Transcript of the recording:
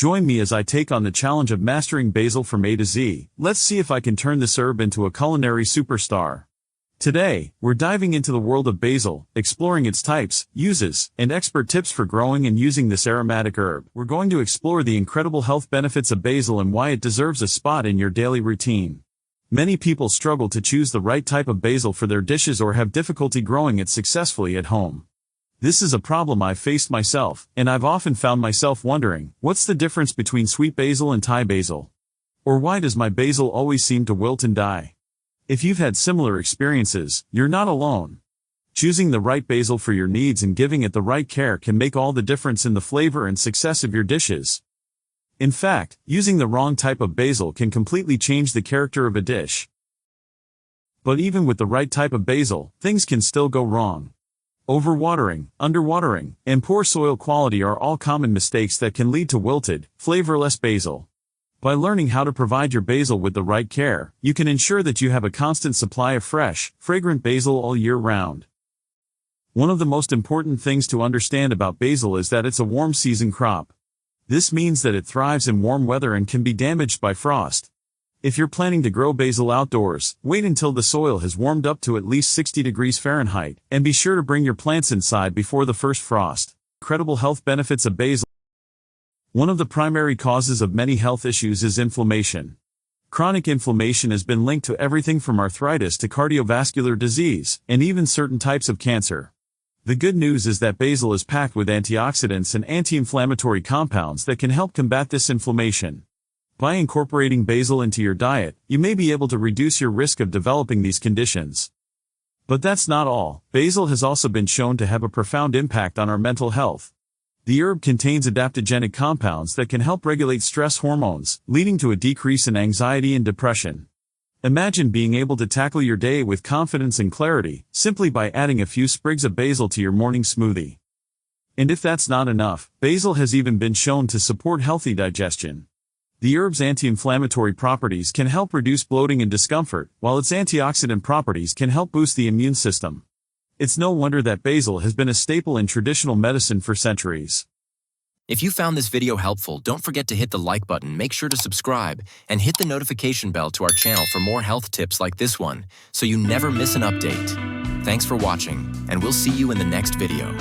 Join me as I take on the challenge of mastering basil from A to Z. Let's see if I can turn this herb into a culinary superstar. Today, we're diving into the world of basil, exploring its types, uses, and expert tips for growing and using this aromatic herb. We're going to explore the incredible health benefits of basil and why it deserves a spot in your daily routine. Many people struggle to choose the right type of basil for their dishes or have difficulty growing it successfully at home. This is a problem I've faced myself, and I've often found myself wondering, what's the difference between sweet basil and Thai basil? Or why does my basil always seem to wilt and die? If you've had similar experiences, you're not alone. Choosing the right basil for your needs and giving it the right care can make all the difference in the flavor and success of your dishes. In fact, using the wrong type of basil can completely change the character of a dish. But even with the right type of basil, things can still go wrong. Overwatering, underwatering, and poor soil quality are all common mistakes that can lead to wilted, flavorless basil. By learning how to provide your basil with the right care, you can ensure that you have a constant supply of fresh, fragrant basil all year round. One of the most important things to understand about basil is that it's a warm season crop. This means that it thrives in warm weather and can be damaged by frost. If you're planning to grow basil outdoors, wait until the soil has warmed up to at least 60 degrees Fahrenheit, and be sure to bring your plants inside before the first frost. Incredible health benefits of basil. One of the primary causes of many health issues is inflammation. Chronic inflammation has been linked to everything from arthritis to cardiovascular disease, and even certain types of cancer. The good news is that basil is packed with antioxidants and anti-inflammatory compounds that can help combat this inflammation. By incorporating basil into your diet, you may be able to reduce your risk of developing these conditions. But that's not all. Basil has also been shown to have a profound impact on our mental health. The herb contains adaptogenic compounds that can help regulate stress hormones, leading to a decrease in anxiety and depression. Imagine being able to tackle your day with confidence and clarity, simply by adding a few sprigs of basil to your morning smoothie. And if that's not enough, basil has even been shown to support healthy digestion. The herb's anti-inflammatory properties can help reduce bloating and discomfort, while its antioxidant properties can help boost the immune system. It's no wonder that basil has been a staple in traditional medicine for centuries. If you found this video helpful, don't forget to hit the like button, make sure to subscribe, and hit the notification bell to our channel for more health tips like this one, so you never miss an update. Thanks for watching, and we'll see you in the next video.